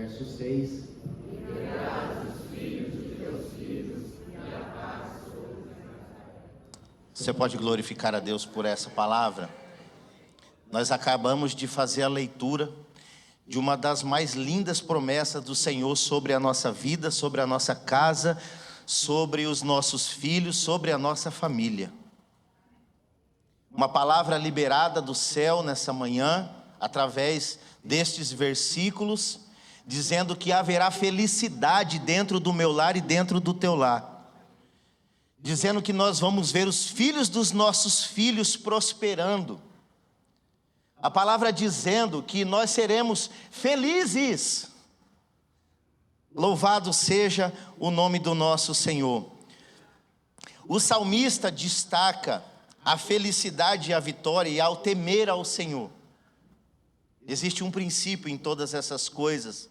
verso 6. Você pode glorificar a Deus por essa palavra? Nós acabamos de fazer a leitura de uma das mais lindas promessas do Senhor sobre a nossa vida, sobre a nossa casa, sobre os nossos filhos, sobre a nossa família. Uma palavra liberada do céu nessa manhã, através destes versículos, dizendo que haverá felicidade dentro do meu lar e dentro do teu lar. Dizendo que nós vamos ver os filhos dos nossos filhos prosperando. A palavra dizendo que nós seremos felizes. Louvado seja o nome do nosso Senhor. O salmista destaca a felicidade e a vitória e ao temer ao Senhor. Existe um princípio em todas essas coisas,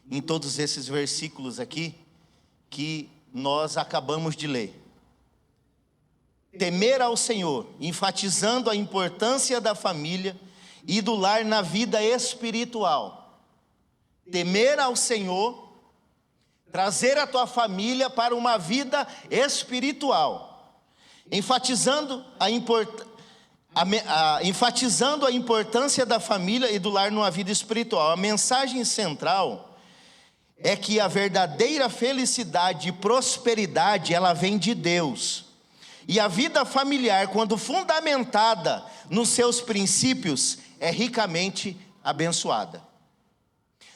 em todos esses versículos aqui, que nós acabamos de ler. Temer ao Senhor, enfatizando a importância da família e do lar na vida espiritual. Temer ao Senhor, trazer a tua família para uma vida espiritual, enfatizando a importância da família e do lar numa vida espiritual. A mensagem central é que a verdadeira felicidade e prosperidade, ela vem de Deus. E a vida familiar, quando fundamentada nos seus princípios, é ricamente abençoada.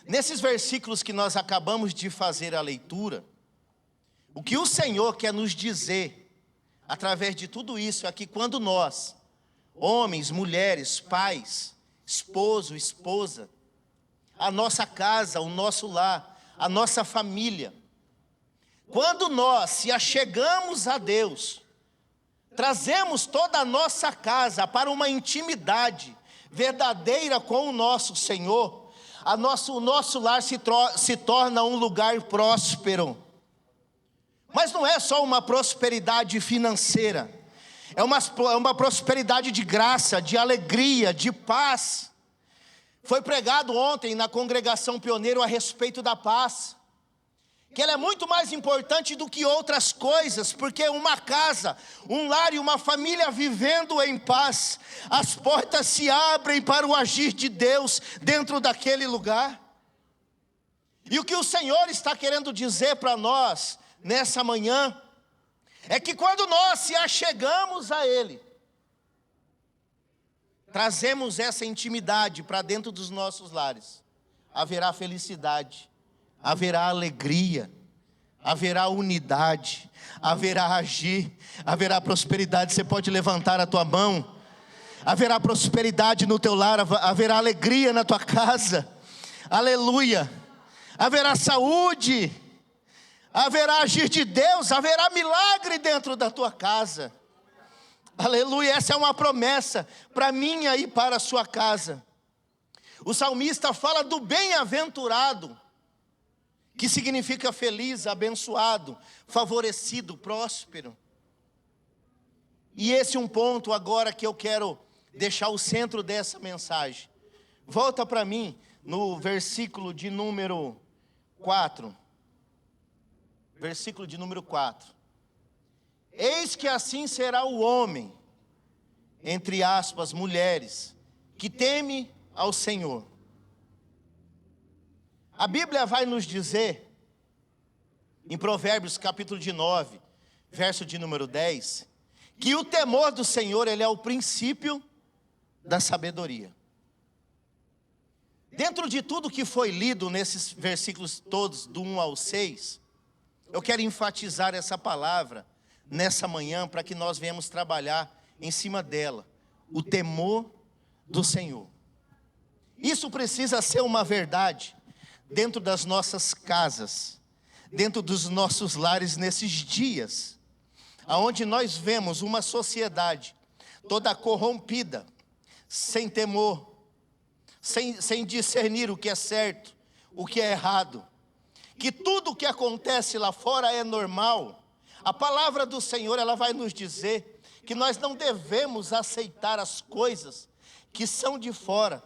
Nesses versículos que nós acabamos de fazer a leitura, o que o Senhor quer nos dizer, através de tudo isso, é que quando nós, homens, mulheres, pais, esposo, esposa, a nossa casa, o nosso lar, a nossa família, quando nós se achegamos a Deus, trazemos toda a nossa casa para uma intimidade verdadeira com o nosso Senhor, o nosso lar se torna um lugar próspero. Mas não é só uma prosperidade financeira, é uma prosperidade de graça, de alegria, de paz. Foi pregado ontem na congregação Pioneiro a respeito da paz, que ela é muito mais importante do que outras coisas, porque uma casa, um lar e uma família vivendo em paz, as portas se abrem para o agir de Deus dentro daquele lugar. E o que o Senhor está querendo dizer para nós nessa manhã, é que quando nós se achegamos a Ele, trazemos essa intimidade para dentro dos nossos lares, haverá felicidade, haverá alegria, haverá unidade, haverá agir, haverá prosperidade. Você pode levantar a tua mão. Haverá prosperidade no teu lar, haverá alegria na tua casa, aleluia. Haverá saúde, haverá agir de Deus, haverá milagre dentro da tua casa, aleluia. Essa é uma promessa para mim e para a sua casa. O salmista fala do bem-aventurado, que significa feliz, abençoado, favorecido, próspero. E esse é um ponto agora que eu quero deixar o centro dessa mensagem. Volta para mim no versículo de número 4. Versículo de número 4. Eis que assim será o homem, entre aspas, mulheres, que teme ao Senhor. A Bíblia vai nos dizer, em Provérbios capítulo 9, verso de número 10, que o temor do Senhor, ele é o princípio da sabedoria. Dentro de tudo que foi lido nesses versículos todos, do 1 ao 6, eu quero enfatizar essa palavra nessa manhã, para que nós venhamos trabalhar em cima dela, o temor do Senhor. Isso precisa ser uma verdade dentro das nossas casas, dentro dos nossos lares nesses dias, aonde nós vemos uma sociedade toda corrompida, sem temor, sem discernir o que é certo, o que é errado, que tudo o que acontece lá fora é normal. A palavra do Senhor, ela vai nos dizer que nós não devemos aceitar as coisas que são de fora,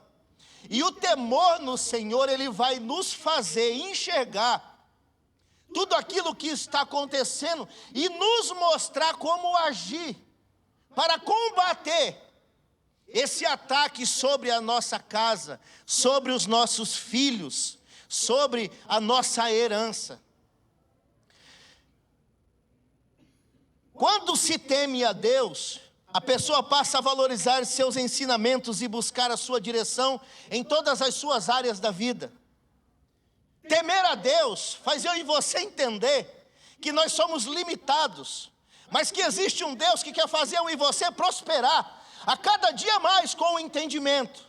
E o temor no Senhor, ele vai nos fazer enxergar tudo aquilo que está acontecendo e nos mostrar como agir para combater esse ataque sobre a nossa casa, sobre os nossos filhos, sobre a nossa herança. Quando se teme a Deus, a pessoa passa a valorizar seus ensinamentos e buscar a sua direção em todas as suas áreas da vida. Temer a Deus faz eu e você entender que nós somos limitados, mas que existe um Deus que quer fazer eu e você prosperar a cada dia mais com o entendimento,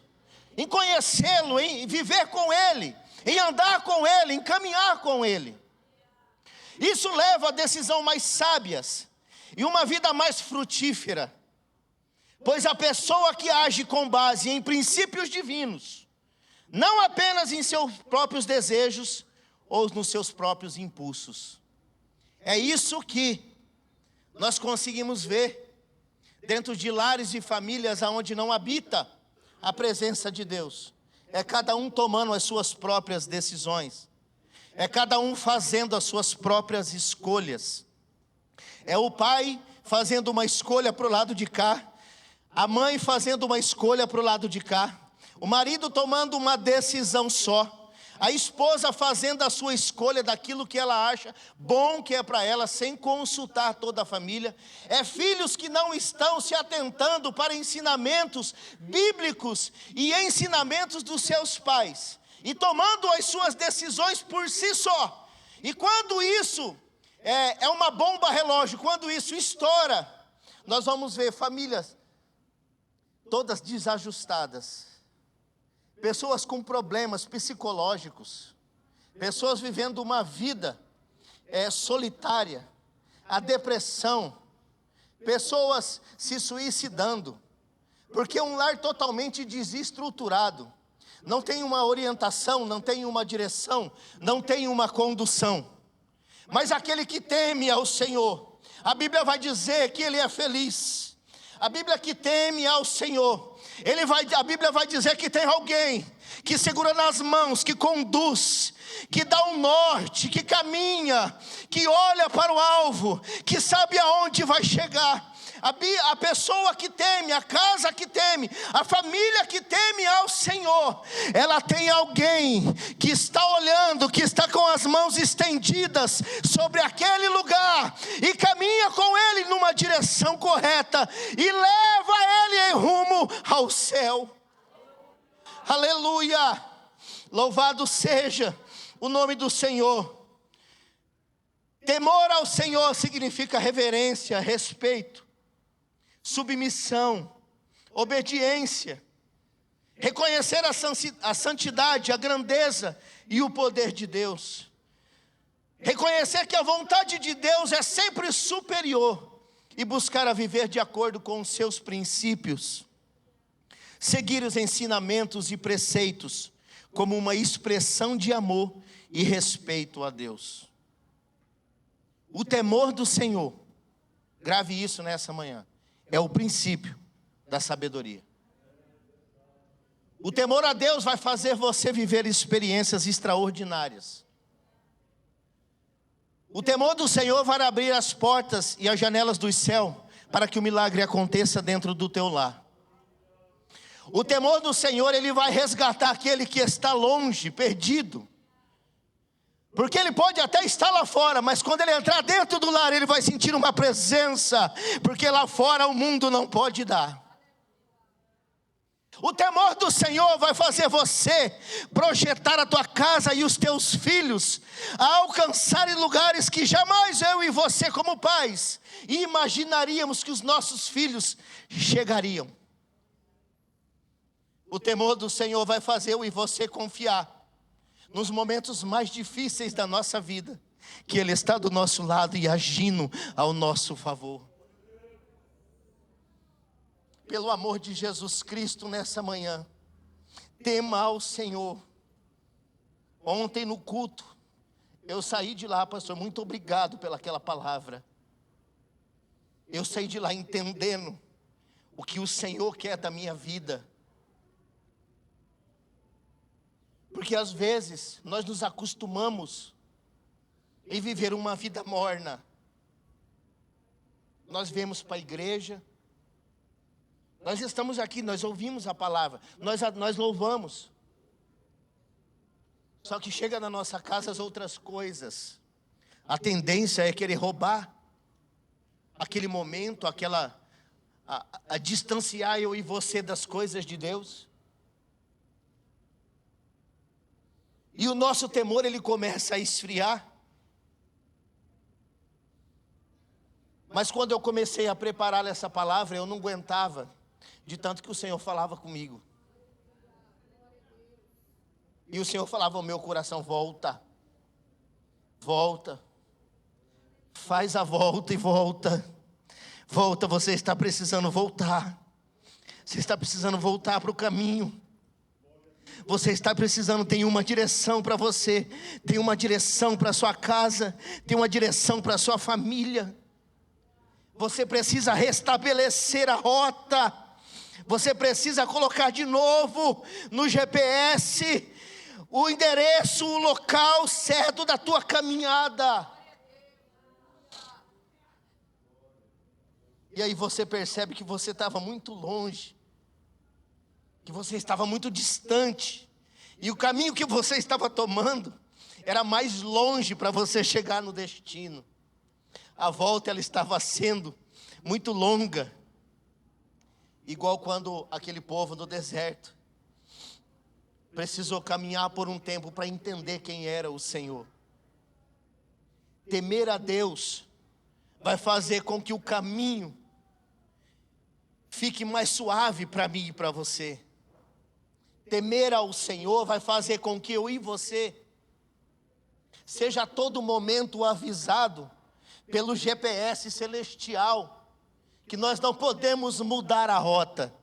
em conhecê-lo, em viver com Ele, em andar com Ele, em caminhar com Ele. Isso leva a decisões mais sábias e uma vida mais frutífera, pois a pessoa que age com base em princípios divinos, não apenas em seus próprios desejos ou nos seus próprios impulsos. É isso que nós conseguimos ver dentro de lares e famílias onde não habita a presença de Deus. É cada um tomando as suas próprias decisões. É cada um fazendo as suas próprias escolhas. É o pai fazendo uma escolha para o lado de cá, a mãe fazendo uma escolha para o lado de cá, o marido tomando uma decisão só, a esposa fazendo a sua escolha daquilo que ela acha bom que é para ela, sem consultar toda a família. É filhos que não estão se atentando para ensinamentos bíblicos e ensinamentos dos seus pais, e tomando as suas decisões por si só. E quando isso é uma bomba relógio, quando isso estoura, nós vamos ver famílias todas desajustadas, pessoas com problemas psicológicos, pessoas vivendo uma vida solitária, a depressão, pessoas se suicidando, porque um lar totalmente desestruturado, não tem uma orientação, não tem uma direção, não tem uma condução. Mas aquele que teme ao Senhor, a Bíblia vai dizer que ele é feliz. A Bíblia que teme ao Senhor, a Bíblia vai dizer que tem alguém que segura nas mãos, que conduz, que dá um norte, que caminha, que olha para o alvo, que sabe aonde vai chegar. A pessoa que teme, a casa que teme, a família que teme ao Senhor, ela tem alguém que está olhando, que está com as mãos estendidas sobre aquele lugar e caminha com ele numa direção correta e leva ele em rumo ao céu. Aleluia! Louvado seja o nome do Senhor. Temor ao Senhor significa reverência, respeito, submissão, obediência, reconhecer a santidade, a grandeza e o poder de Deus, reconhecer que a vontade de Deus é sempre superior e buscar a viver de acordo com os seus princípios, seguir os ensinamentos e preceitos como uma expressão de amor e respeito a Deus. O temor do Senhor, grave isso nessa manhã, é o princípio da sabedoria. O temor a Deus vai fazer você viver experiências extraordinárias. O temor do Senhor vai abrir as portas e as janelas do céu para que o milagre aconteça dentro do teu lar. O temor do Senhor, ele vai resgatar aquele que está longe, perdido. Porque ele pode até estar lá fora, mas quando ele entrar dentro do lar, ele vai sentir uma presença, porque lá fora o mundo não pode dar. O temor do Senhor vai fazer você projetar a tua casa e os teus filhos a alcançarem lugares que jamais eu e você como pais imaginaríamos que os nossos filhos chegariam. O temor do Senhor vai fazer eu e você confiar nos momentos mais difíceis da nossa vida, que Ele está do nosso lado e agindo ao nosso favor. Pelo amor de Jesus Cristo nessa manhã, tema ao Senhor. Ontem no culto, eu saí de lá, pastor, muito obrigado pelaquela palavra. Eu saí de lá entendendo o que o Senhor quer da minha vida. Porque às vezes nós nos acostumamos em viver uma vida morna. Nós viemos para a igreja, nós estamos aqui, nós ouvimos a palavra, nós louvamos. Só que chega na nossa casa as outras coisas. A tendência é querer roubar aquele momento, a distanciar eu e você das coisas de Deus. E o nosso temor, ele começa a esfriar. Mas quando eu comecei a preparar essa palavra, eu não aguentava, de tanto que o Senhor falava comigo. E o Senhor falava ao meu coração: volta, volta, faz a volta e volta. Volta, você está precisando voltar. Você está precisando voltar para o caminho. Você está precisando, tem uma direção para você. Tem uma direção para a sua casa. Tem uma direção para a sua família. Você precisa restabelecer a rota. Você precisa colocar de novo no GPS o endereço, o local certo da tua caminhada. E aí você percebe que você estava muito longe, que você estava muito distante, e o caminho que você estava tomando era mais longe para você chegar no destino. A volta, ela estava sendo muito longa, igual quando aquele povo no deserto precisou caminhar por um tempo para entender quem era o Senhor. Temer a Deus vai fazer com que o caminho fique mais suave para mim e para você. Temer ao Senhor vai fazer com que eu e você seja a todo momento avisado pelo GPS celestial, que nós não podemos mudar a rota.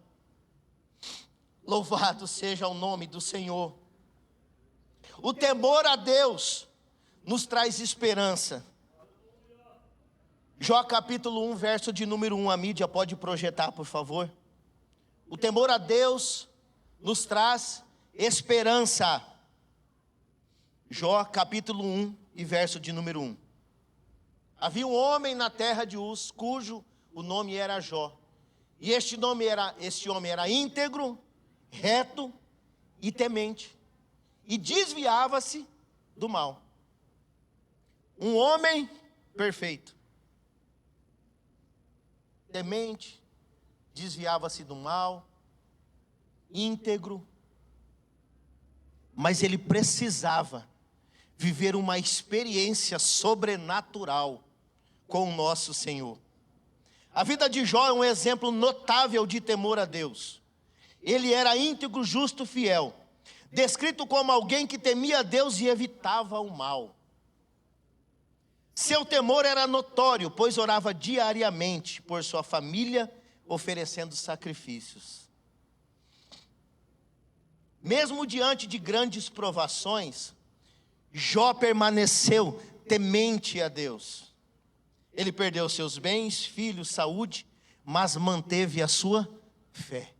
Louvado seja o nome do Senhor. O temor a Deus nos traz esperança. Jó capítulo 1, verso de número 1, a mídia pode projetar, por favor. O temor a Deus nos traz esperança. Jó capítulo 1 e verso de número 1. Havia um homem na terra de Uz, cujo o nome era Jó. E este homem era íntegro, reto e temente, e desviava-se do mal. Um homem perfeito, temente, desviava-se do mal, íntegro, mas ele precisava viver uma experiência sobrenatural com o nosso Senhor. A vida de Jó é um exemplo notável de temor a Deus. Ele era íntegro, justo, fiel, descrito como alguém que temia a Deus e evitava o mal. Seu temor era notório, pois orava diariamente por sua família, oferecendo sacrifícios. Mesmo diante de grandes provações, Jó permaneceu temente a Deus. Ele perdeu seus bens, filhos, saúde, mas manteve a sua fé.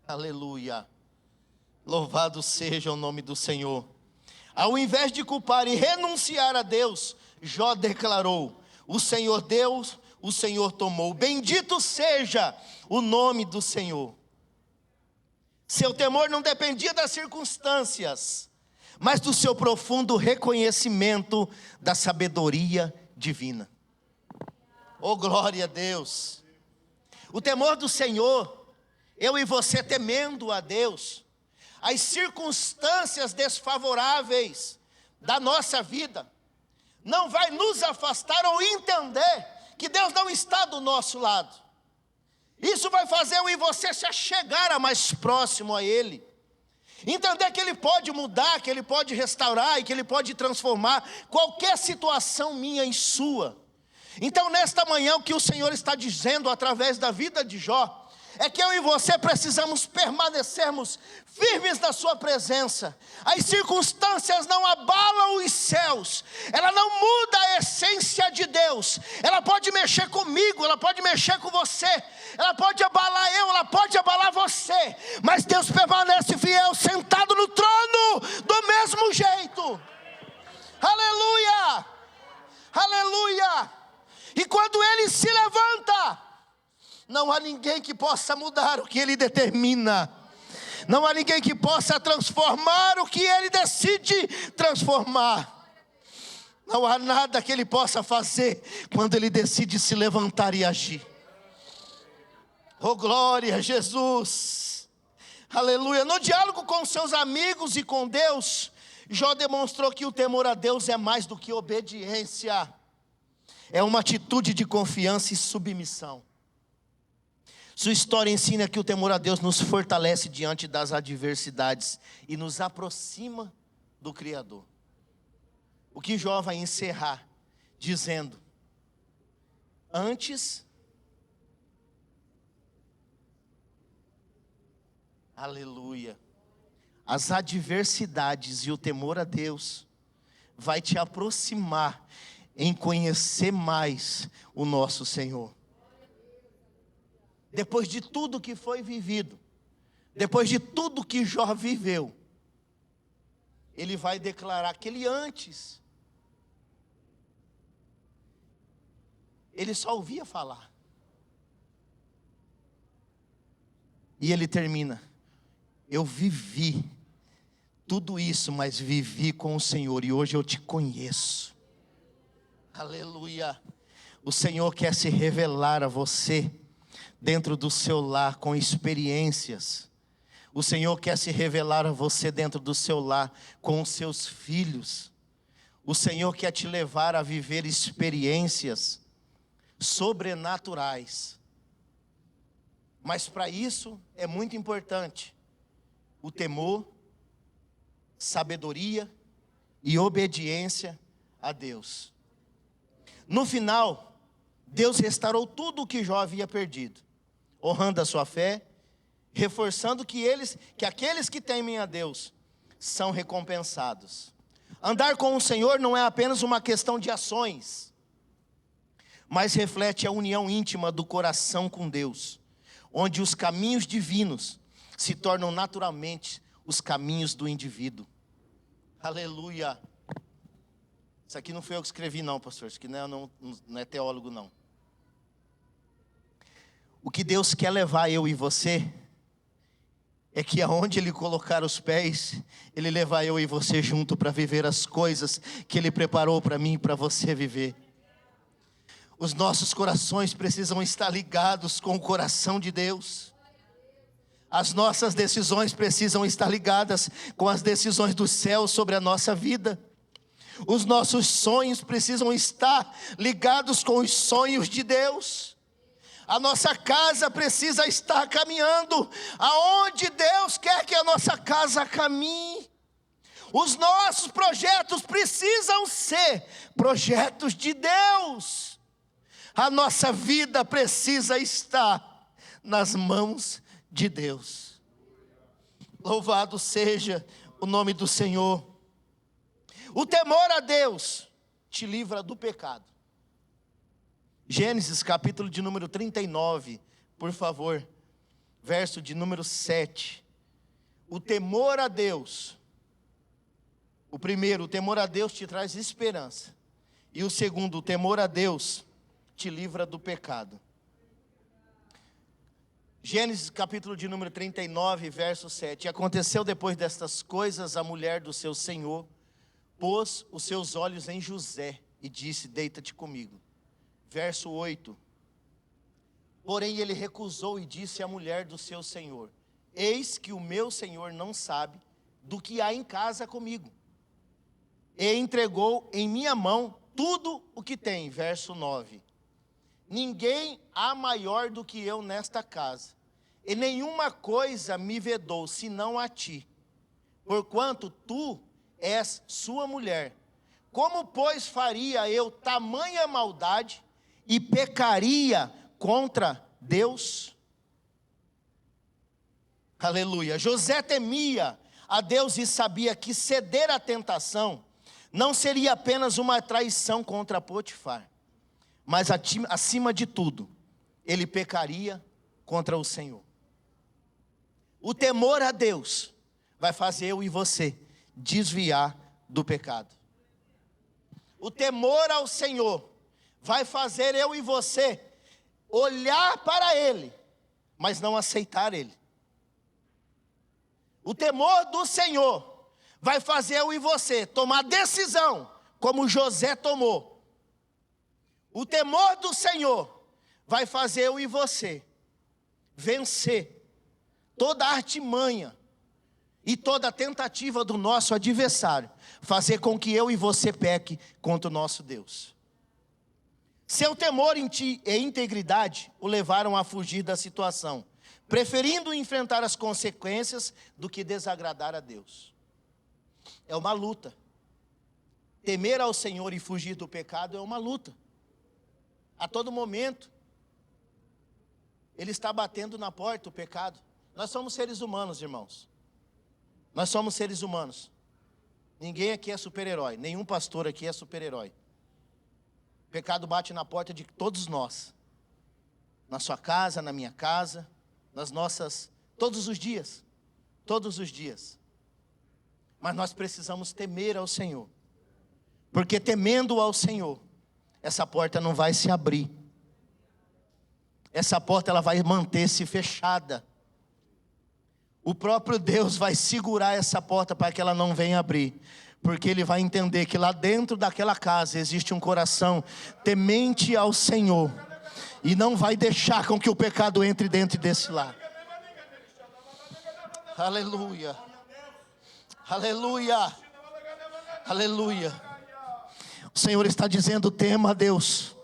Aleluia. Louvado seja o nome do Senhor. Ao invés de culpar e renunciar a Deus, Jó declarou: o Senhor deu, o Senhor tomou. Bendito seja o nome do Senhor. Seu temor não dependia das circunstâncias, mas do seu profundo reconhecimento da sabedoria divina. Oh, glória a Deus. O temor do Senhor, eu e você temendo a Deus, as circunstâncias desfavoráveis da nossa vida não vai nos afastar ou entender que Deus não está do nosso lado. Isso vai fazer eu e você se achegar a mais próximo a Ele, entender que Ele pode mudar, que Ele pode restaurar e que Ele pode transformar qualquer situação minha em sua. Então nesta manhã o que o Senhor está dizendo através da vida de Jó é que eu e você precisamos permanecermos firmes na sua presença. As circunstâncias não abalam os céus, ela não muda a essência de Deus. Ela pode mexer comigo, ela pode mexer com você, ela pode abalar eu, ela pode abalar você, mas Deus permanece fiel, sentado no trono, do mesmo jeito. Aleluia, aleluia. E quando Ele se levanta, não há ninguém que possa mudar o que Ele determina. Não há ninguém que possa transformar o que Ele decide transformar. Não há nada que Ele possa fazer quando Ele decide se levantar e agir. Oh, glória a Jesus. Aleluia. No diálogo com seus amigos e com Deus, Jó demonstrou que o temor a Deus é mais do que obediência. É uma atitude de confiança e submissão. Sua história ensina que o temor a Deus nos fortalece diante das adversidades e nos aproxima do Criador. O que Jó vai encerrar dizendo: antes, aleluia, as adversidades e o temor a Deus vai te aproximar em conhecer mais o nosso Senhor. Depois de tudo que foi vivido, depois de tudo que Jó viveu, ele vai declarar que ele antes, ele só ouvia falar. E ele termina: eu vivi tudo isso, mas vivi com o Senhor e hoje eu te conheço. Aleluia. O Senhor quer se revelar a você dentro do seu lar com experiências. O Senhor quer se revelar a você dentro do seu lar com os seus filhos. O Senhor quer te levar a viver experiências sobrenaturais. Mas para isso é muito importante o temor, sabedoria e obediência a Deus. No final, Deus restaurou tudo o que Jó havia perdido, honrando a sua fé, reforçando que aqueles que temem a Deus são recompensados. Andar com o Senhor não é apenas uma questão de ações, mas reflete a união íntima do coração com Deus, onde os caminhos divinos se tornam naturalmente os caminhos do indivíduo. Aleluia. Isso aqui não foi eu que escrevi não, pastor, isso aqui não é teólogo não. O que Deus quer levar eu e você é que aonde Ele colocar os pés, Ele levar eu e você junto para viver as coisas que Ele preparou para mim e para você viver. Os nossos corações precisam estar ligados com o coração de Deus. As nossas decisões precisam estar ligadas com as decisões do céu sobre a nossa vida. Os nossos sonhos precisam estar ligados com os sonhos de Deus. A nossa casa precisa estar caminhando aonde Deus quer que a nossa casa caminhe. Os nossos projetos precisam ser projetos de Deus. A nossa vida precisa estar nas mãos de Deus. Louvado seja o nome do Senhor. O temor a Deus te livra do pecado. Gênesis capítulo de número 39, por favor, verso de número 7. O temor a Deus, o primeiro, o temor a Deus te traz esperança. E o segundo, o temor a Deus te livra do pecado. Gênesis capítulo de número 39, verso 7. E aconteceu depois destas coisas, a mulher do seu senhor pôs os seus olhos em José e disse: deita-te comigo. Verso 8. Porém ele recusou e disse à mulher do seu senhor: eis que o meu senhor não sabe do que há em casa comigo. E entregou em minha mão tudo o que tem. Verso 9. Ninguém há maior do que eu nesta casa, e nenhuma coisa me vedou, senão a ti, porquanto tu és sua mulher. Como, pois, faria eu tamanha maldade e pecaria contra Deus? Aleluia. José temia a Deus e sabia que ceder à tentação não seria apenas uma traição contra Potifar, mas acima de tudo, ele pecaria contra o Senhor. O temor a Deus vai fazer eu e você desviar do pecado. O temor ao Senhor vai fazer eu e você olhar para Ele, mas não aceitar Ele. O temor do Senhor vai fazer eu e você tomar decisão, como José tomou. O temor do Senhor vai fazer eu e você vencer toda a artimanha e toda a tentativa do nosso adversário, fazer com que eu e você peque contra o nosso Deus. Seu temor e integridade o levaram a fugir da situação, preferindo enfrentar as consequências do que desagradar a Deus. É uma luta. Temer ao Senhor e fugir do pecado é uma luta. A todo momento, ele está batendo na porta, o pecado. Nós somos seres humanos, irmãos. Nós somos seres humanos. Ninguém aqui é super-herói, nenhum pastor aqui é super-herói. O pecado bate na porta de todos nós. Na sua casa, na minha casa, nas nossas, todos os dias. Todos os dias. Mas nós precisamos temer ao Senhor. Porque temendo ao Senhor, essa porta não vai se abrir. Essa porta ela vai manter-se fechada. O próprio Deus vai segurar essa porta para que ela não venha abrir. Porque Ele vai entender que lá dentro daquela casa existe um coração temente ao Senhor. E não vai deixar com que o pecado entre dentro desse lar. Aleluia. Aleluia. Aleluia. O Senhor está dizendo: tema a Deus.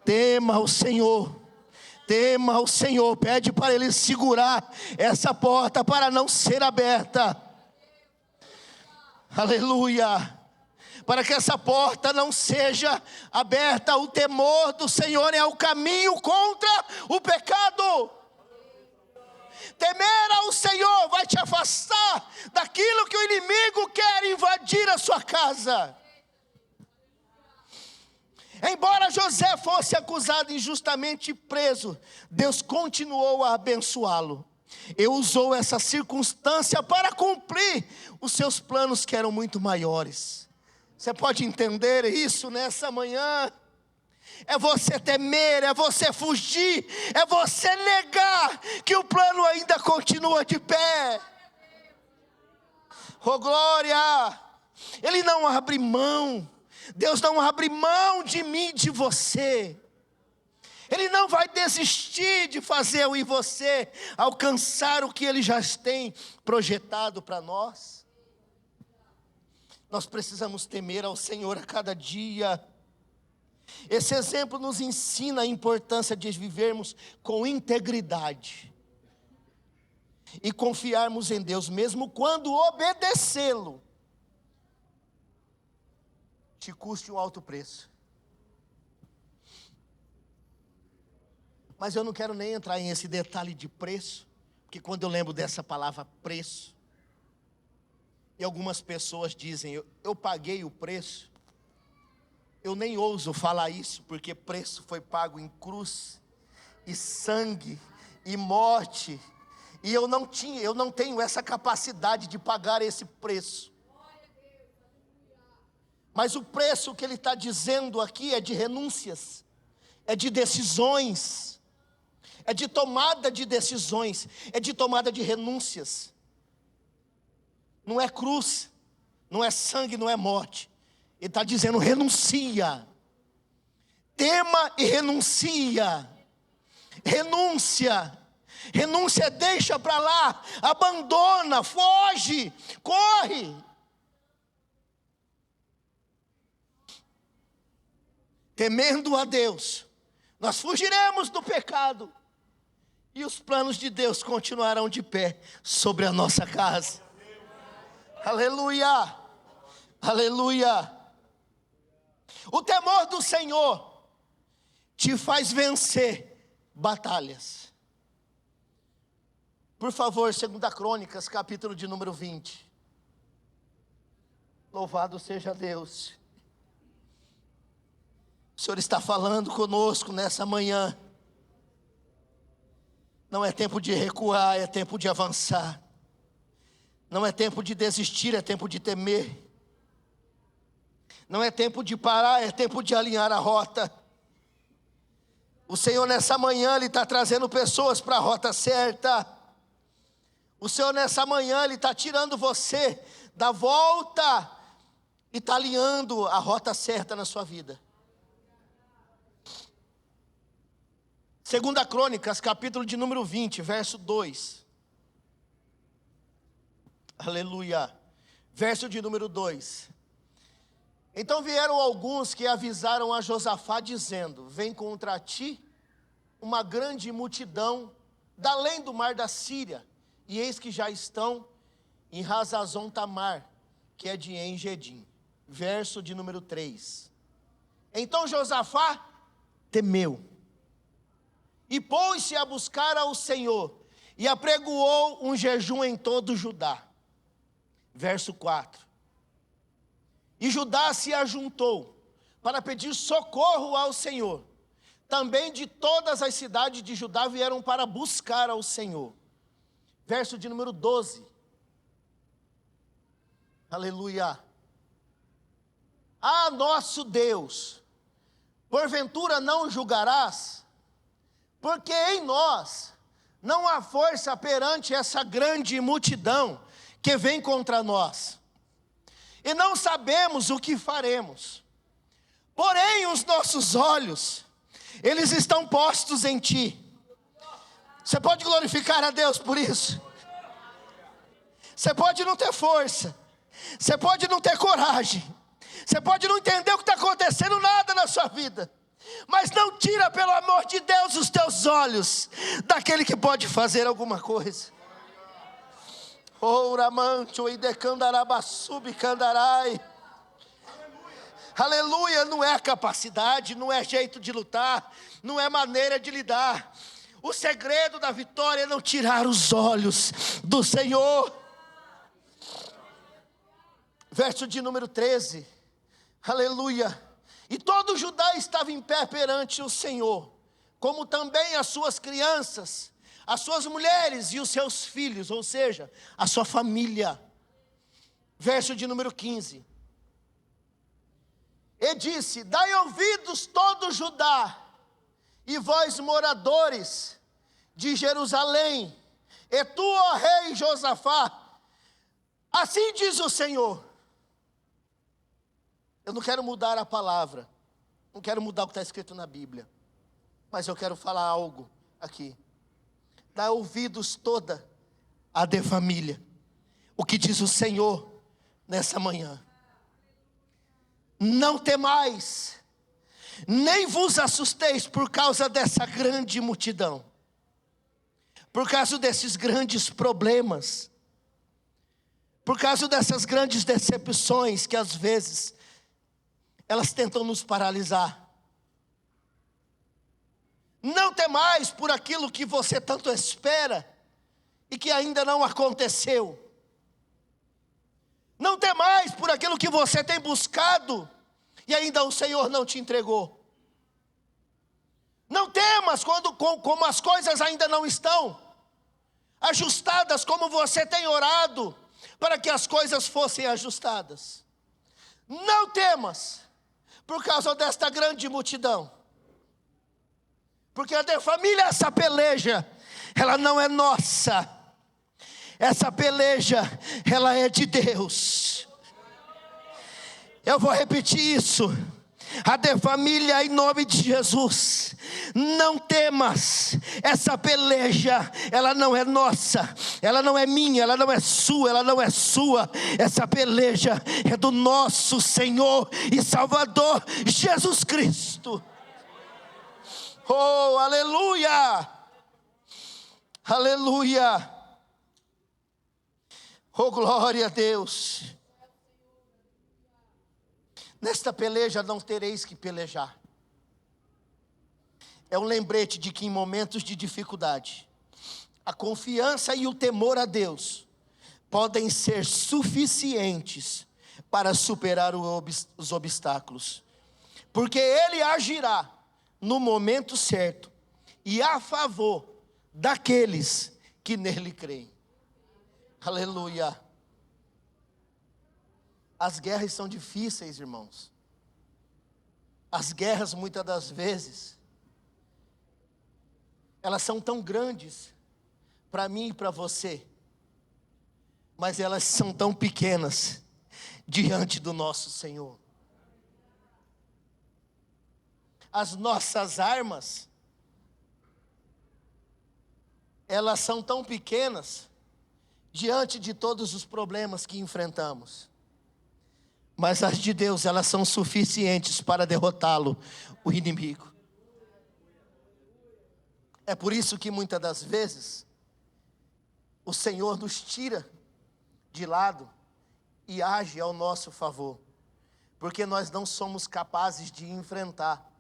Tema o Senhor. Tema o Senhor. Pede para Ele segurar essa porta para não ser aberta. Aleluia. Para que essa porta não seja aberta. O temor do Senhor é o caminho contra o pecado. Temer ao Senhor vai te afastar daquilo que o inimigo quer invadir a sua casa. Embora José fosse acusado injustamente e preso, Deus continuou a abençoá-lo. E usou essa circunstância para cumprir os seus planos, que eram muito maiores. Você pode entender isso nessa manhã? É você temer, é você fugir, é você negar que o plano ainda continua de pé. Oh glória! Ele não abre mão. Deus não abre mão de mim, de você. Ele não vai desistir de fazer eu e você alcançar o que Ele já tem projetado para nós. Nós precisamos temer ao Senhor a cada dia. Esse exemplo nos ensina a importância de vivermos com integridade e confiarmos em Deus, mesmo quando obedecê-lo te custe um alto preço. Mas eu não quero nem entrar em esse detalhe de preço, porque quando eu lembro dessa palavra preço, e algumas pessoas dizem, eu paguei o preço, eu nem ouso falar isso, porque preço foi pago em cruz, e sangue, e morte, e eu não tenho essa capacidade de pagar esse preço. Mas o preço que ele está dizendo aqui é de renúncias, é de decisões, é de tomada de decisões, é de tomada de renúncias. Não é cruz, não é sangue, não é morte. Ele está dizendo: renuncia, tema e renuncia. Renúncia, renúncia, deixa para lá, abandona, foge, corre. Temendo a Deus, nós fugiremos do pecado, e os planos de Deus continuarão de pé sobre a nossa casa. Aleluia, aleluia. O temor do Senhor te faz vencer batalhas, Por favor, 2 Crônicas, capítulo de número 20. Louvado seja Deus. O Senhor está falando conosco nessa manhã. Não é tempo de recuar, é tempo de avançar. Não é tempo de desistir, é tempo de temer. Não é tempo de parar, é tempo de alinhar a rota. O Senhor nessa manhã, Ele está trazendo pessoas para a rota certa. O Senhor nessa manhã, Ele está tirando você da volta e está alinhando a rota certa na sua vida. 2 Crônicas, capítulo de número 20, verso 2. Aleluia. Verso de número 2. Então vieram alguns que avisaram a Josafá, dizendo: vem contra ti uma grande multidão da além do mar da Síria, e eis que já estão em Hazazon Tamar, que é de En-Gedim. Verso de número 3. Então Josafá temeu, e pôs-se a buscar ao Senhor, e apregoou um jejum em todo Judá. Verso 4. E Judá se ajuntou para pedir socorro ao Senhor. Também de todas as cidades de Judá vieram para buscar ao Senhor. Verso de número 12. Aleluia. Ah, nosso Deus, porventura não julgarás? Porque em nós não há força perante essa grande multidão que vem contra nós. E não sabemos o que faremos. Porém, os nossos olhos, eles estão postos em ti. Você pode glorificar a Deus por isso? Você pode não ter força, você pode não ter coragem, você pode não entender o que está acontecendo, nada na sua vida, mas não tira, pelo amor de Deus, os teus olhos daquele que pode fazer alguma coisa. Aleluia, não é capacidade, não é jeito de lutar, não é maneira de lidar. O segredo da vitória é não tirar os olhos do Senhor. Verso de número 13. Aleluia. E todo Judá estava em pé perante o Senhor, como também as suas crianças, as suas mulheres e os seus filhos, ou seja, a sua família. Verso de número 15. E disse: dai ouvidos todo Judá, e vós moradores de Jerusalém, e tu, ó rei Josafá, assim diz o Senhor. Eu não quero mudar a palavra, não quero mudar o que está escrito na Bíblia, mas eu quero falar algo aqui. Dá ouvidos toda a de família, o que diz o Senhor nessa manhã. Não temais, nem vos assusteis por causa dessa grande multidão, por causa desses grandes problemas, por causa dessas grandes decepções que às vezes elas tentam nos paralisar. Não temais por aquilo que você tanto espera e que ainda não aconteceu. Não temais por aquilo que você tem buscado e ainda o Senhor não te entregou. Não temas como as coisas ainda não estão ajustadas, como você tem orado para que as coisas fossem ajustadas. Não temas por causa desta grande multidão, porque a de família, essa peleja, ela não é nossa. Essa peleja, ela é de Deus. Eu vou repetir isso. A de família, em nome de Jesus, não temas. Essa peleja, ela não é nossa, ela não é minha, ela não é sua, ela não é sua. Essa peleja é do nosso Senhor e Salvador Jesus Cristo. Oh, aleluia, aleluia. Oh, glória a Deus. Nesta peleja não tereis que pelejar. É um lembrete de que em momentos de dificuldade, a confiança e o temor a Deus podem ser suficientes para superar os obstáculos, porque Ele agirá no momento certo e a favor daqueles que nele creem. Aleluia. As guerras são difíceis, irmãos. As guerras, muitas das vezes, elas são tão grandes para mim e para você, mas elas são tão pequenas diante do nosso Senhor. As nossas armas, elas são tão pequenas diante de todos os problemas que enfrentamos, mas as de Deus, elas são suficientes para derrotá-lo, o inimigo. É por isso que muitas das vezes o Senhor nos tira de lado e age ao nosso favor, porque nós não somos capazes de enfrentar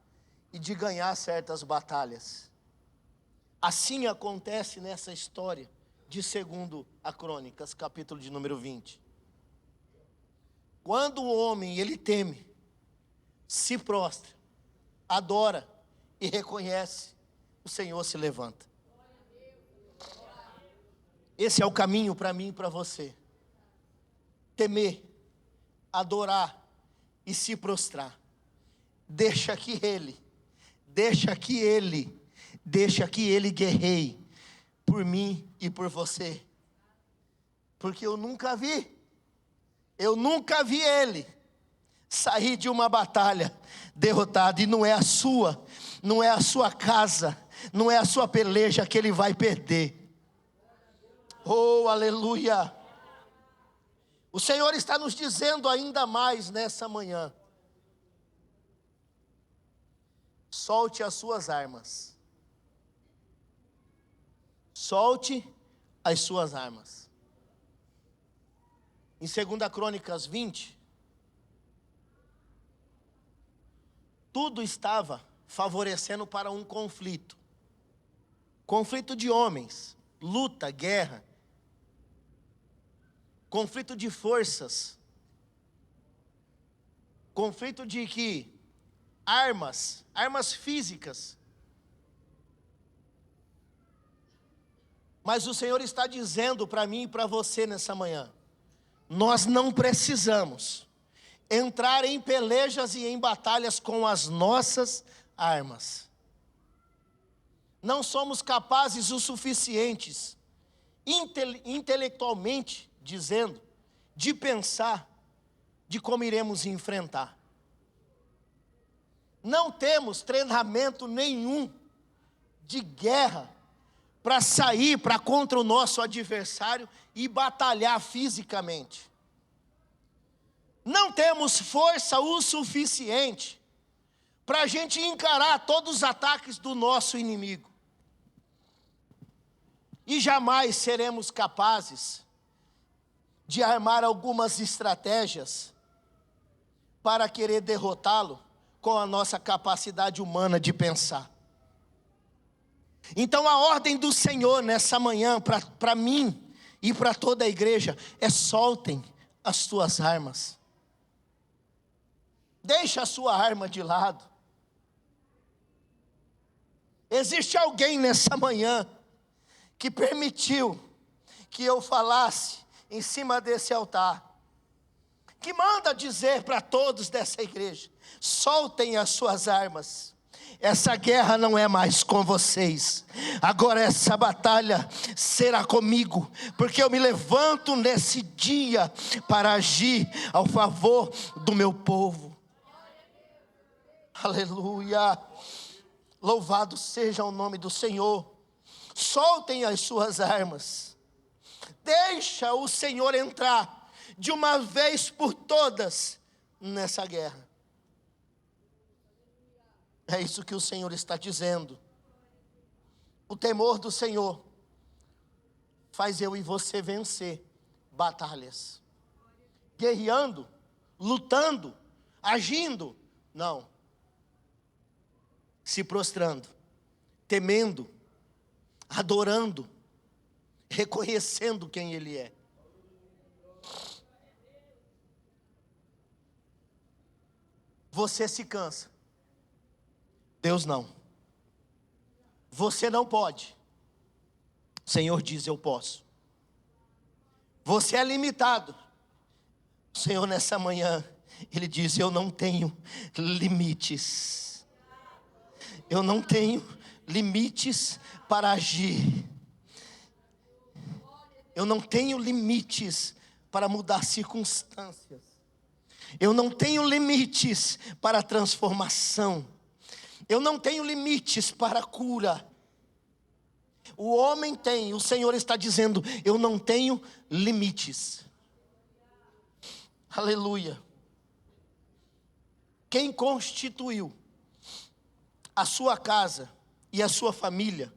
e de ganhar certas batalhas. Assim acontece nessa história de 2 a Crônicas, capítulo de número 20. Quando o homem, ele teme, se prostra, adora e reconhece, o Senhor se levanta. Esse é o caminho para mim e para você. Temer, adorar e se prostrar. Deixa que Ele guerreie por mim e por você. Porque eu nunca vi Ele sair de uma batalha derrotado. E não é a sua casa, não é a sua peleja que Ele vai perder. Oh, aleluia. O Senhor está nos dizendo ainda mais nessa manhã: solte as suas armas. Solte as suas armas. Em 2 Crônicas 20, tudo estava favorecendo para um conflito. Conflito de homens, luta, guerra. Conflito de forças. Conflito de que armas físicas. Mas o Senhor está dizendo para mim e para você nessa manhã: nós não precisamos entrar em pelejas e em batalhas com as nossas armas. Não somos capazes o suficientes, intelectualmente dizendo, de pensar de como iremos enfrentar. Não temos treinamento nenhum de guerra para sair para contra o nosso adversário e batalhar fisicamente. Não temos força o suficiente para a gente encarar todos os ataques do nosso inimigo. E jamais seremos capazes de armar algumas estratégias para querer derrotá-lo com a nossa capacidade humana de pensar. Então a ordem do Senhor nessa manhã para mim e para toda a igreja é: soltem as suas armas. Deixa a sua arma de lado. Existe alguém nessa manhã que permitiu que eu falasse em cima desse altar, que manda dizer para todos dessa igreja: soltem as suas armas. Essa guerra não é mais com vocês. Agora essa batalha será comigo, porque eu me levanto nesse dia para agir ao favor do meu povo. Aleluia. Louvado seja o nome do Senhor. Soltem as suas armas. Deixa o Senhor entrar de uma vez por todas nessa guerra. É isso que o Senhor está dizendo. O temor do Senhor faz eu e você vencer batalhas. Guerreando, lutando, agindo, não. Se prostrando, temendo, adorando reconhecendo quem Ele é. Você se cansa, Deus não. Você não pode, o Senhor diz: eu posso. Você é limitado, o Senhor nessa manhã, Ele diz: eu não tenho limites. Eu não tenho limites para agir. Eu não tenho limites para mudar circunstâncias. Eu não tenho limites para transformação. Eu não tenho limites para cura. O homem tem, o Senhor está dizendo: eu não tenho limites. Aleluia. Quem constituiu a sua casa e a sua família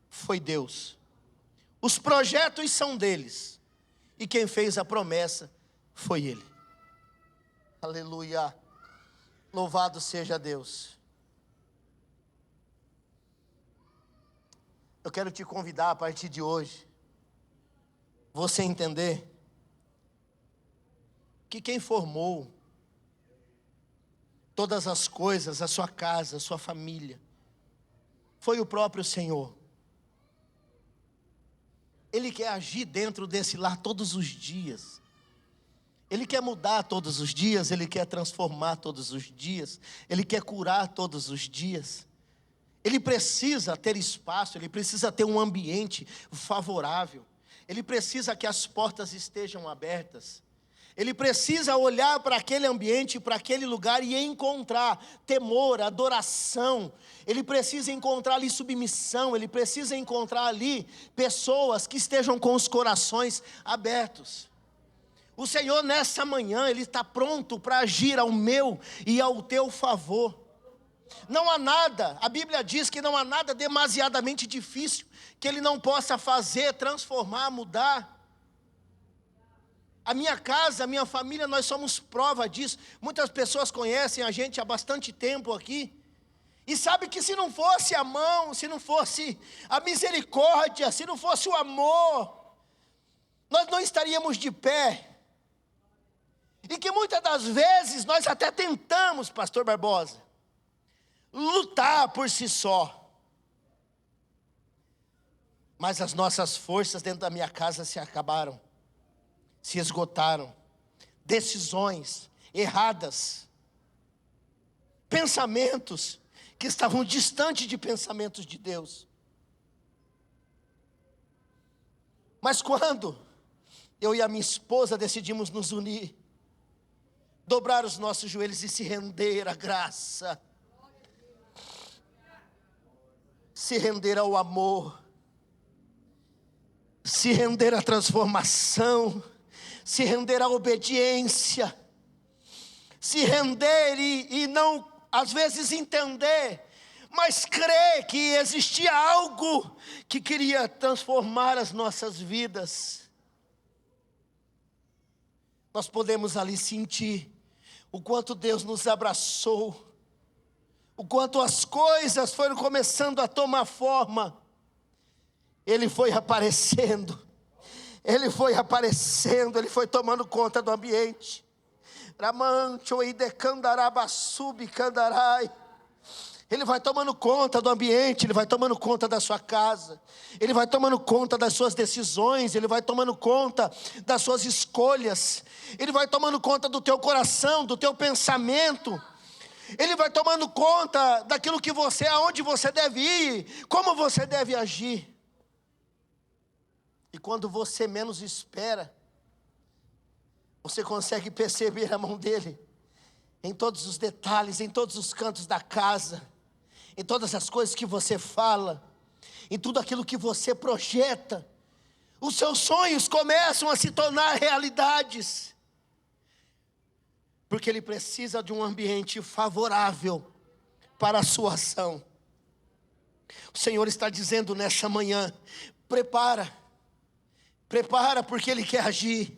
foi Deus. Os projetos são deles, e quem fez a promessa foi Ele. Aleluia. Louvado seja Deus. Eu quero te convidar a partir de hoje, você entender que quem formou todas as coisas, a sua casa, a sua família, foi o próprio Senhor. Ele quer agir dentro desse lar todos os dias. Ele quer mudar todos os dias, Ele quer transformar todos os dias, Ele quer curar todos os dias. Ele precisa ter espaço, ele precisa ter um ambiente favorável. Ele precisa que as portas estejam abertas. Ele precisa olhar para aquele ambiente, para aquele lugar e encontrar temor, adoração. Ele precisa encontrar ali submissão, ele precisa encontrar ali pessoas que estejam com os corações abertos. O Senhor nessa manhã, Ele está pronto para agir ao meu e ao teu favor. Não há nada, a Bíblia diz que não há nada demasiadamente difícil que Ele não possa fazer, transformar, mudar. A minha casa, a minha família, nós somos prova disso. Muitas pessoas conhecem a gente há bastante tempo aqui, e sabe que se não fosse a mão, se não fosse a misericórdia, se não fosse o amor, nós não estaríamos de pé. E que muitas das vezes nós até tentamos, pastor Barbosa, lutar por si só. Mas as nossas forças dentro da minha casa se acabaram, se esgotaram. Decisões erradas, pensamentos que estavam distantes de pensamentos de Deus. Mas quando eu e a minha esposa decidimos nos unir, dobrar os nossos joelhos e se render à graça, se render ao amor, se render à transformação, se render à obediência, se render e não, às vezes, entender, mas crer que existia algo que queria transformar as nossas vidas. Nós podemos ali sentir o quanto Deus nos abraçou, o quanto as coisas foram começando a tomar forma. Ele foi aparecendo, Ele foi tomando conta do ambiente. Ele vai tomando conta do ambiente, Ele vai tomando conta da sua casa, Ele vai tomando conta das suas decisões, Ele vai tomando conta das suas escolhas, Ele vai tomando conta do teu coração, do teu pensamento. Ele vai tomando conta daquilo que você, aonde você deve ir, como você deve agir. E quando você menos espera, você consegue perceber a mão dele em todos os detalhes, em todos os cantos da casa, em todas as coisas que você fala, em tudo aquilo que você projeta. Os seus sonhos começam a se tornar realidades, porque Ele precisa de um ambiente favorável para a sua ação. O Senhor está dizendo nessa manhã: prepara, porque Ele quer agir.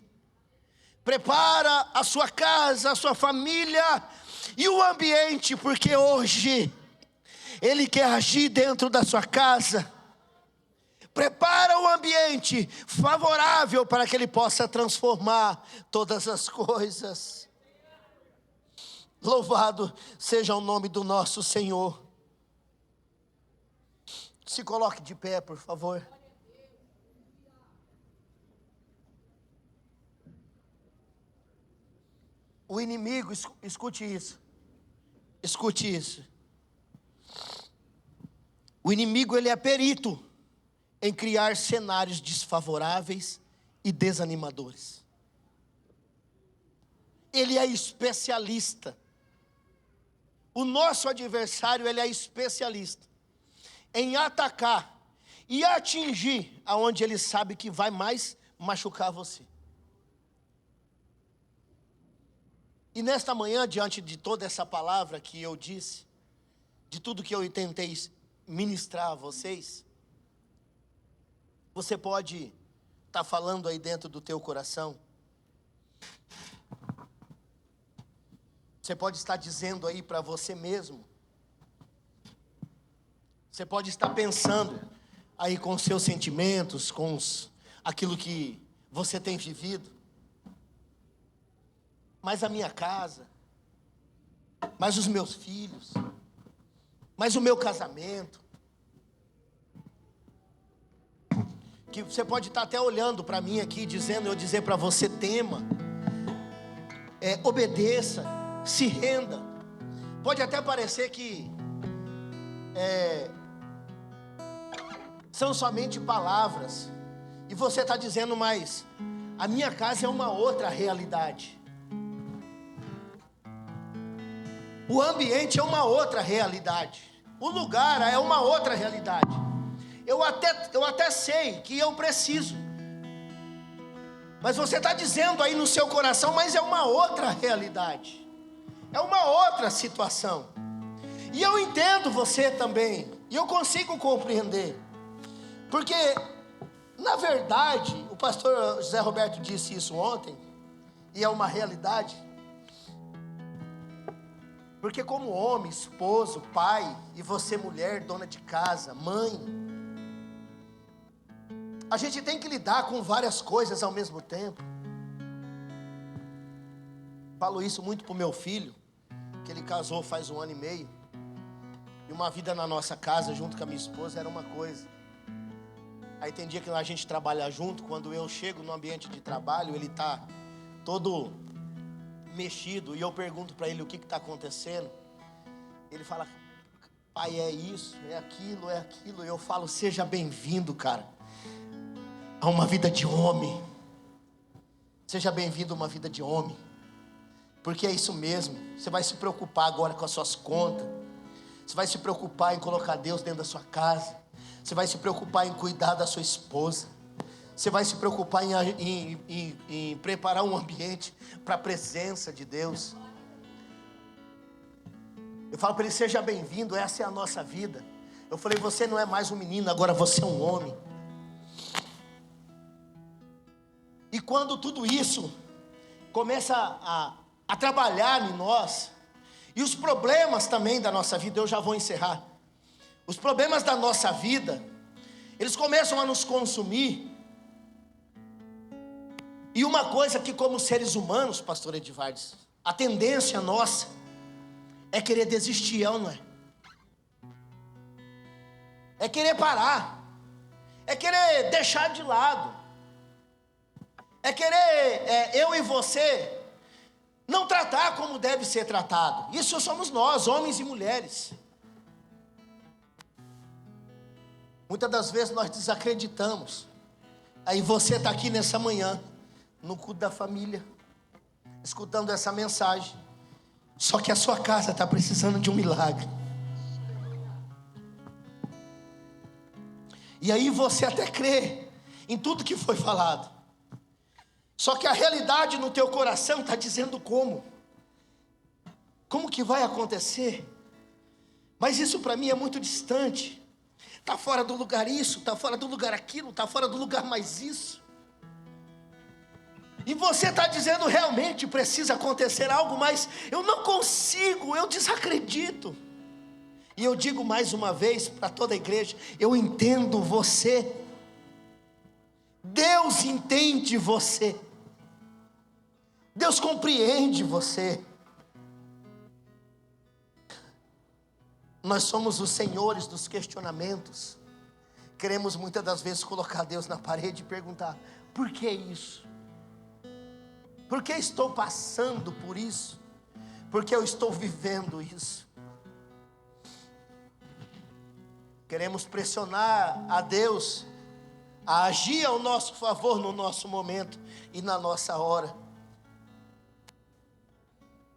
Prepara a sua casa, a sua família e o ambiente, porque hoje Ele quer agir dentro da sua casa. Prepara o ambiente ambiente favorável para que Ele possa transformar todas as coisas. Louvado seja o nome do nosso Senhor. Se coloque de pé, por favor. O inimigo, escute isso. Escute isso. O inimigo, ele é perito em criar cenários desfavoráveis e desanimadores. Ele é especialista. O nosso adversário, ele é especialista em atacar e atingir aonde ele sabe que vai mais machucar você. E nesta manhã, diante de toda essa palavra que eu disse, de tudo que eu tentei ministrar a vocês, você pode estar falando aí dentro do teu coração. Você pode estar dizendo aí para você mesmo. Você pode estar pensando aí com os seus sentimentos, com aquilo que você tem vivido. Mas a minha casa, mas os meus filhos, mas o meu casamento. Que você pode estar até olhando para mim aqui, dizendo, eu dizer para você, tema, obedeça, se renda. Pode até parecer que são somente palavras, e você está dizendo, mas a minha casa é uma outra realidade. O ambiente é uma outra realidade. O lugar é uma outra realidade. Eu até sei que eu preciso. Mas você está dizendo aí no seu coração, mas é uma outra realidade. É uma outra situação. E eu entendo você também. E eu consigo compreender. Porque, na verdade, o pastor José Roberto disse isso ontem. E é uma realidade. Porque como homem, esposo, pai, e você mulher, dona de casa, mãe, a gente tem que lidar com várias coisas ao mesmo tempo. Falo isso muito pro meu filho, que ele casou faz 1 ano e meio. E uma vida na nossa casa, junto com a minha esposa, era uma coisa. Aí tem dia que a gente trabalha junto, quando eu chego no ambiente de trabalho, ele está todo mexido, e eu pergunto para ele o que está acontecendo. Ele fala, pai, é isso, é aquilo. E eu falo, seja bem-vindo, cara, a uma vida de homem. Seja bem-vindo a uma vida de homem, porque é isso mesmo. Você vai se preocupar agora com as suas contas, você vai se preocupar em colocar Deus dentro da sua casa, você vai se preocupar em cuidar da sua esposa, você vai se preocupar em preparar um ambiente para a presença de Deus. Eu falo para ele, seja bem-vindo, essa é a nossa vida. Eu falei, você não é mais um menino, agora você é um homem. E quando tudo isso começa a trabalhar em nós, e os problemas também da nossa vida, eu já vou encerrar. Os problemas da nossa vida, eles começam a nos consumir. E uma coisa que como seres humanos, pastor Edivardes, a tendência nossa é querer desistir, não é? É querer parar, é querer deixar de lado, é querer eu e você não tratar como deve ser tratado. Isso somos nós, homens e mulheres. Muitas das vezes nós desacreditamos. Aí você está aqui nessa manhã, no culto da família, escutando essa mensagem, só que a sua casa está precisando de um milagre. E aí você até crê em tudo que foi falado, só que a realidade no teu coração está dizendo como que vai acontecer? Mas isso para mim é muito distante, está fora do lugar isso, está fora do lugar aquilo, está fora do lugar mais isso. E você está dizendo, realmente precisa acontecer algo, mas eu não consigo, eu desacredito. E eu digo mais uma vez para toda a igreja, eu entendo você. Deus entende você. Deus compreende você. Nós somos os senhores dos questionamentos. Queremos muitas das vezes colocar Deus na parede e perguntar: por que isso? Por que estou passando por isso? Por que eu estou vivendo isso? Queremos pressionar a Deus a agir ao nosso favor no nosso momento e na nossa hora.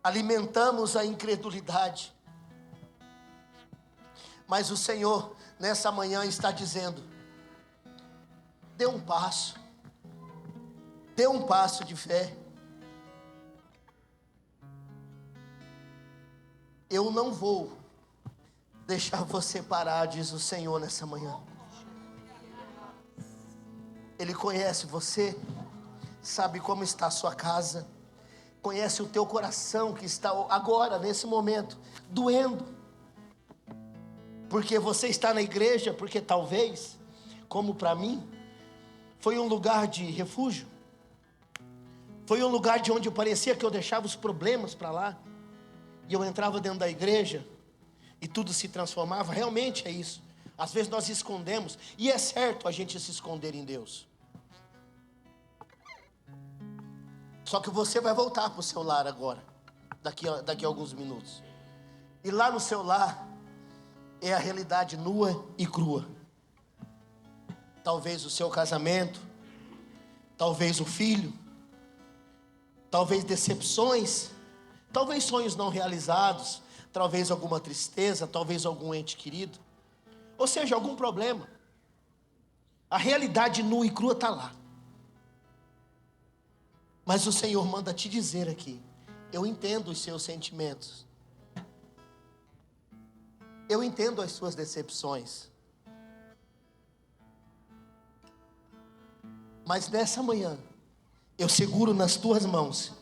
Alimentamos a incredulidade. Mas o Senhor, nessa manhã, está dizendo: dê um passo. Dê um passo de fé. Eu não vou deixar você parar, diz o Senhor nessa manhã. Ele conhece você, sabe como está a sua casa, conhece o teu coração que está agora, nesse momento, doendo. Porque você está na igreja, porque talvez, como para mim, foi um lugar de refúgio. Foi um lugar de onde parecia que eu deixava os problemas para lá. E eu entrava dentro da igreja e tudo se transformava. Realmente é isso. Às vezes nós escondemos, e é certo a gente se esconder em Deus. Só que você vai voltar para o seu lar agora, daqui a alguns minutos. E lá no seu lar é a realidade nua e crua. Talvez o seu casamento, talvez o filho, talvez decepções, talvez sonhos não realizados, talvez alguma tristeza, talvez algum ente querido, ou seja, algum problema. A realidade nua e crua está lá. Mas o Senhor manda te dizer aqui: eu entendo os seus sentimentos, eu entendo as suas decepções, mas nessa manhã eu seguro nas tuas mãos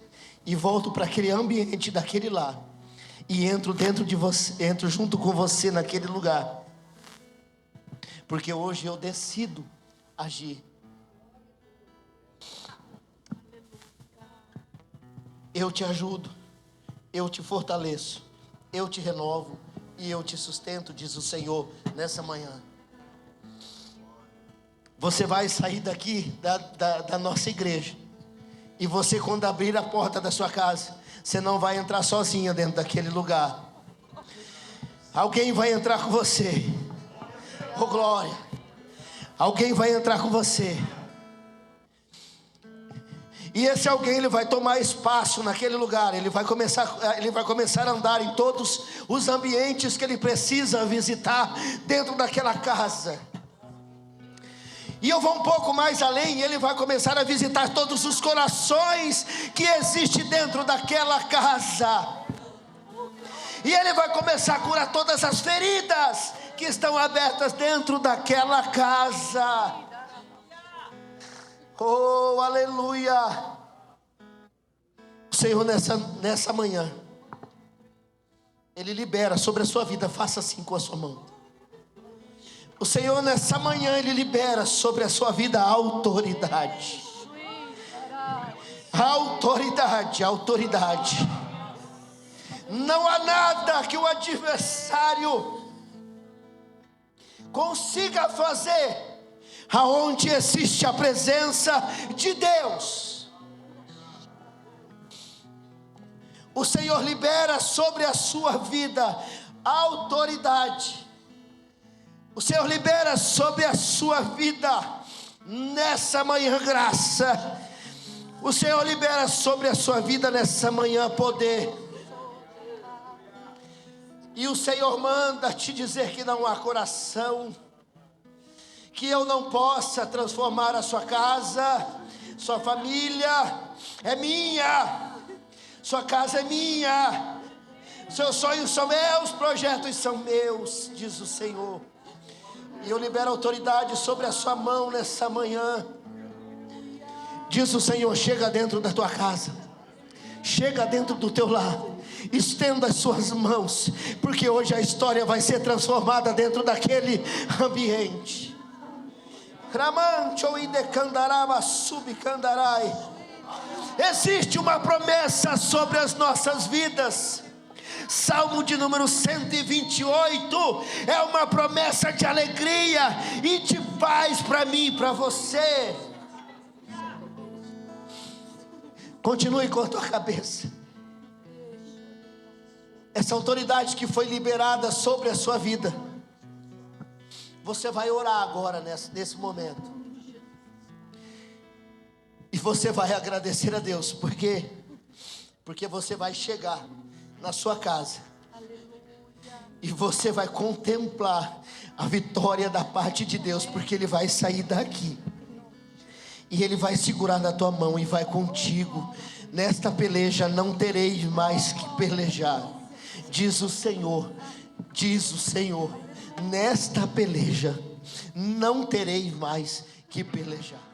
e volto para aquele ambiente daquele lar e entro dentro de você, entro junto com você naquele lugar, porque hoje eu decido agir. Eu te ajudo, eu te fortaleço, eu te renovo e eu te sustento, diz o Senhor nessa manhã. Você vai sair daqui da nossa igreja, e você, quando abrir a porta da sua casa, você não vai entrar sozinha dentro daquele lugar. Alguém vai entrar com você. Oh glória! Alguém vai entrar com você. E esse alguém, ele vai tomar espaço naquele lugar. Ele vai começar a andar em todos os ambientes que ele precisa visitar dentro daquela casa. E eu vou um pouco mais além, ele vai começar a visitar todos os corações que existem dentro daquela casa. E ele vai começar a curar todas as feridas que estão abertas dentro daquela casa. Oh, aleluia! O Senhor nessa manhã, Ele libera sobre a sua vida. Faça assim com a sua mão. O Senhor nessa manhã, Ele libera sobre a sua vida a autoridade. Autoridade, autoridade. Não há nada que o adversário consiga fazer aonde existe a presença de Deus. O Senhor libera sobre a sua vida autoridade. O Senhor libera sobre a sua vida nessa manhã graça. O Senhor libera sobre a sua vida nessa manhã poder. E o Senhor manda te dizer que não há coração que eu não possa transformar a sua casa. Sua família é minha, sua casa é minha, seus sonhos são meus, projetos são meus, diz o Senhor. E eu libero autoridade sobre a sua mão nessa manhã. Diz o Senhor: chega dentro da tua casa, chega dentro do teu lar, estenda as suas mãos, porque hoje a história vai ser transformada dentro daquele ambiente. Ramancho e decandarava subcandarai. Existe uma promessa sobre as nossas vidas. Salmo de número 128 é uma promessa de alegria e de paz para mim e para você. Continue com a tua cabeça. Essa autoridade que foi liberada sobre a sua vida, você vai orar agora nesse momento. E você vai agradecer a Deus, porque você vai chegar na sua casa e você vai contemplar a vitória da parte de Deus, porque Ele vai sair daqui e Ele vai segurar na tua mão e vai contigo. Nesta peleja não tereis mais que pelejar, diz o Senhor, nesta peleja não tereis mais que pelejar.